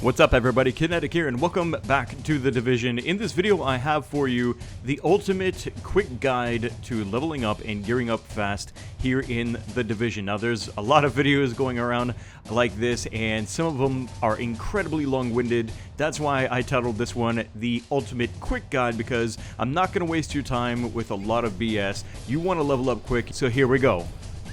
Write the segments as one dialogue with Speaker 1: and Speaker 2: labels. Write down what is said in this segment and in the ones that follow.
Speaker 1: What's up everybody, Kinetic here and welcome back to The Division. In this video I have for you the ultimate quick guide to leveling up and gearing up fast here in The Division. Now there's a lot of videos going around like this and some of them are incredibly long-winded. That's why I titled this one the ultimate quick guide, because I'm not going to waste your time with a lot of BS. You want to level up quick, so here we go.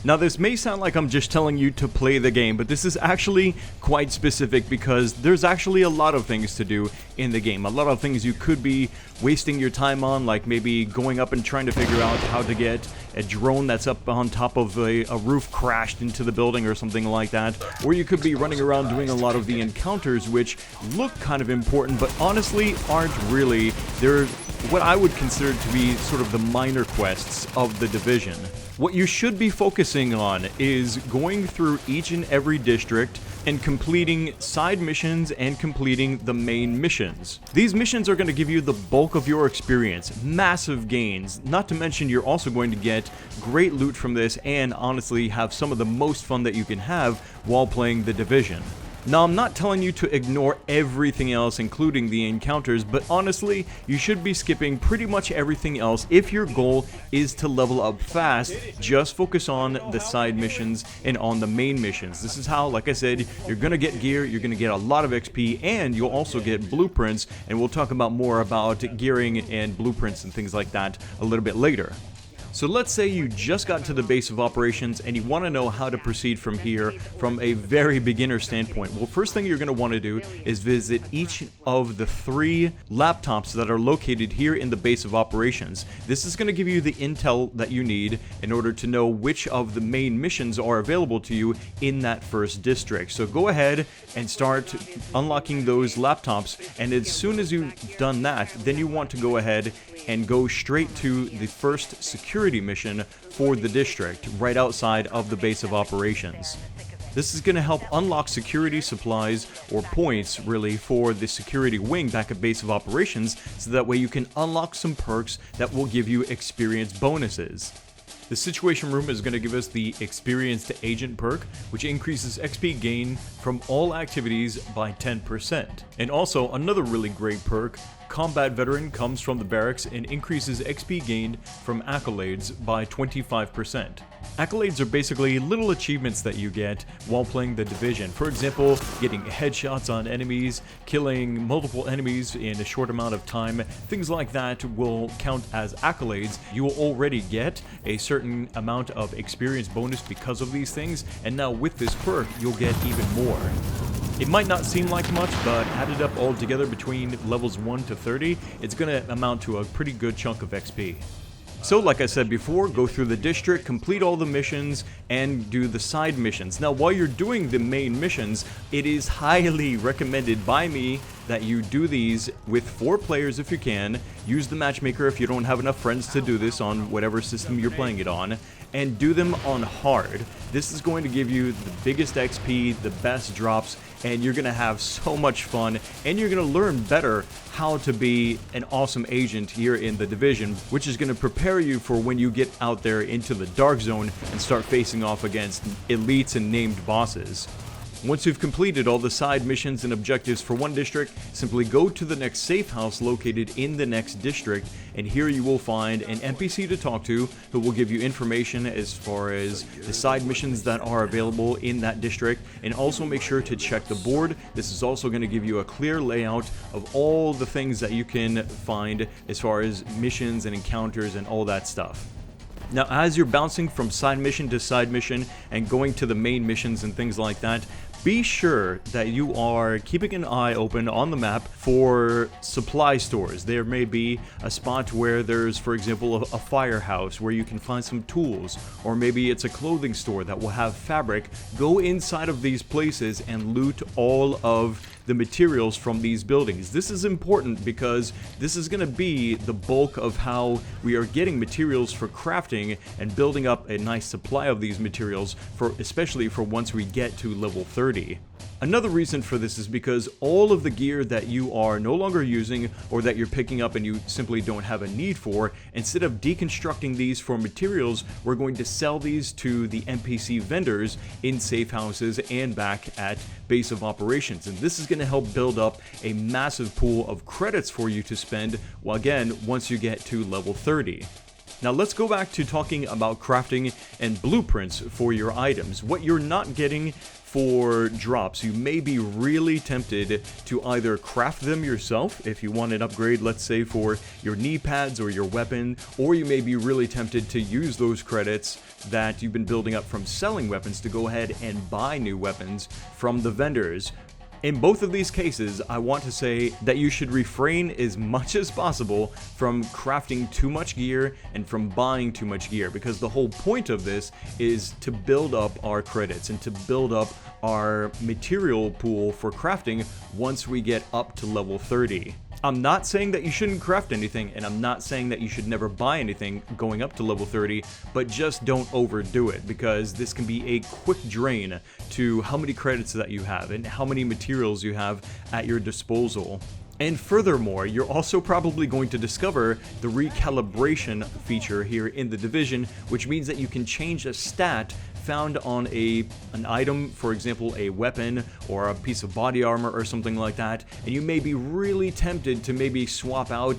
Speaker 1: Now this may sound like I'm just telling you to play the game, but this is actually quite specific because there's actually a lot of things to do in the game. A lot of things you could be wasting your time on, like maybe going up and trying to figure out how to get a drone that's up on top of a roof crashed into the building or something like that. Or you could be running around doing a lot of the encounters, which look kind of important, but honestly aren't really. They're what I would consider to be sort of the minor quests of The Division. What you should be focusing on is going through each and every district and completing side missions and completing the main missions. These missions are going to give you the bulk of your experience, massive gains, not to mention you're also going to get great loot from this and honestly have some of the most fun that you can have while playing The Division. Now, I'm not telling you to ignore everything else, including the encounters, but honestly, you should be skipping pretty much everything else if your goal is to level up fast. Just focus on the side missions and on the main missions. This is how, like I said, you're going to get gear, you're going to get a lot of XP, and you'll also get blueprints, and we'll talk about more about gearing and blueprints and things like that a little bit later. So let's say you just got to the base of operations and you want to know how to proceed from here from a very beginner standpoint. Well, first thing you're going to want to do is visit each of the 3 laptops that are located here in the base of operations. This is going to give you the intel that you need in order to know which of the main missions are available to you in that first district. So go ahead and start unlocking those laptops, and as soon as you've done that, then you want to go ahead and go straight to the first security mission for the district right outside of the base of operations. This is going to help unlock security supplies, or points really, for the security wing back at base of operations, so that way you can unlock some perks that will give you experience bonuses. The situation room is going to give us the experienced agent perk, which increases XP gain from all activities by 10%. And also another really great perk, Combat Veteran, comes from the barracks and increases XP gained from accolades by 25%. Accolades are basically little achievements that you get while playing The Division. For example, getting headshots on enemies, killing multiple enemies in a short amount of time, things like that will count as accolades. You will already get a certain amount of experience bonus because of these things, and now with this perk, you'll get even more. It might not seem like much, but added up all together between levels 1 to 30, it's going to amount to a pretty good chunk of XP. So like I said before, go through the district, complete all the missions, and do the side missions. Now while you're doing the main missions, it is highly recommended by me that you do these with 4 players if you can. Use the matchmaker if you don't have enough friends to do this on whatever system you're playing it on, and do them on hard. This is going to give you the biggest XP, the best drops, and you're going to have so much fun, and you're going to learn better how to be an awesome agent here in The Division, which is going to prepare you for when you get out there into the dark zone and start facing off against elites and named bosses. Once you've completed all the side missions and objectives for one district, simply go to the next safe house located in the next district, and here you will find an NPC to talk to who will give you information as far as the side missions that are available in that district, and also make sure to check the board. This is also going to give you a clear layout of all the things that you can find as far as missions and encounters and all that stuff. Now, as you're bouncing from side mission to side mission and going to the main missions and things like that, be sure that you are keeping an eye open on the map for supply stores. There may be a spot where there's, for example, a firehouse where you can find some tools, or maybe it's a clothing store that will have fabric. Go inside of these places and loot all of the materials from these buildings. This is important because this is going to be the bulk of how we are getting materials for crafting and building up a nice supply of these materials, for especially for once we get to level 30. Another reason for this is because all of the gear that you are no longer using or that you're picking up and you simply don't have a need for, instead of deconstructing these for materials, we're going to sell these to the NPC vendors in safe houses and back at base of operations. And this is going to help build up a massive pool of credits for you to spend, well, again, once you get to level 30. Now let's go back to talking about crafting and blueprints for your items. What you're not getting for drops, you may be really tempted to either craft them yourself if you want an upgrade, let's say for your knee pads or your weapon, or you may be really tempted to use those credits that you've been building up from selling weapons to go ahead and buy new weapons from the vendors. In both of these cases, I want to say that you should refrain as much as possible from crafting too much gear and from buying too much gear, because the whole point of this is to build up our credits and to build up our material pool for crafting once we get up to level 30. I'm not saying that you shouldn't craft anything, and I'm not saying that you should never buy anything going up to level 30, but just don't overdo it, because this can be a quick drain to how many credits that you have and how many materials you have at your disposal. And furthermore, you're also probably going to discover the recalibration feature here in the Division, which means that you can change a stat found on an item, for example a weapon or a piece of body armor or something like that, and you may be really tempted to maybe swap out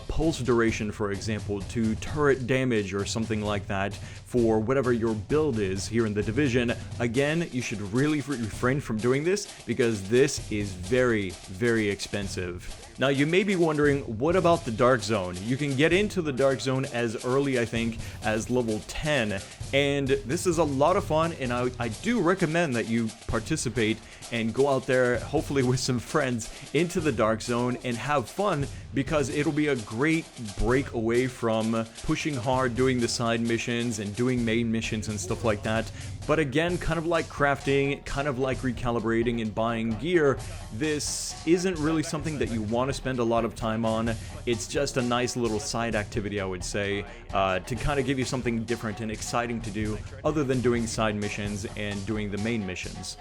Speaker 1: pulse duration, for example, to turret damage or something like that for whatever your build is here in the Division. Again, you should really refrain from doing this because this is very, very expensive. Now you may be wondering, what about the Dark Zone? You can get into the Dark Zone as early, I think, as level 10, and this is a lot of fun, and I do recommend that you participate and go out there, hopefully with some friends, into the Dark Zone and have fun, because it'll be a great break away from pushing hard, doing the side missions and doing main missions and stuff like that. But again, kind of like crafting, kind of like recalibrating and buying gear, this isn't really something that you want to spend a lot of time on. It's just a nice little side activity, I would say, to kind of give you something different and exciting to do other than doing side missions and doing the main missions.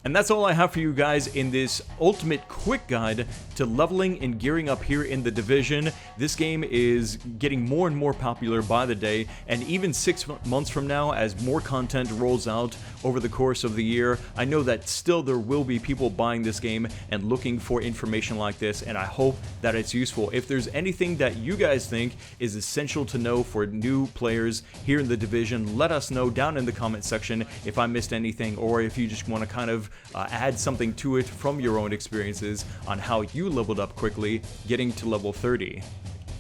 Speaker 1: And that's all I have for you guys in this ultimate quick guide to leveling and gearing up here in the Division. This game is getting more and more popular by the day, and even 6 months from now, as more content rolls out over the course of the year, I know that still there will be people buying this game and looking for information like this, and I hope that it's useful. If there's anything that you guys think is essential to know for new players here in the Division, let us know down in the comment section if I missed anything, or if you just want to kind of add something to it from your own experiences on how you leveled up quickly getting to level 30.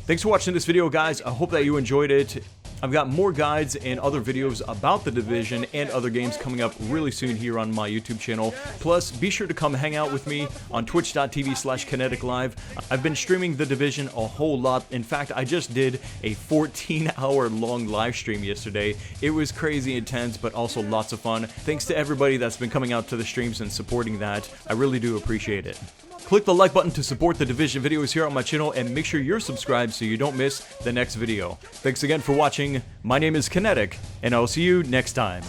Speaker 1: Thanks for watching this video, guys. I hope that you enjoyed it. I've got more guides and other videos about the Division and other games coming up really soon here on my YouTube channel. Plus, be sure to come hang out with me on twitch.tv/Kinetic Live. I've been streaming the Division a whole lot. In fact, I just did a 14-hour long live stream yesterday. It was crazy intense, but also lots of fun. Thanks to everybody that's been coming out to the streams and supporting that. I really do appreciate it. Click the like button to support the Division videos here on my channel, and make sure you're subscribed so you don't miss the next video. Thanks again for watching. My name is Kinetic, and I'll see you next time.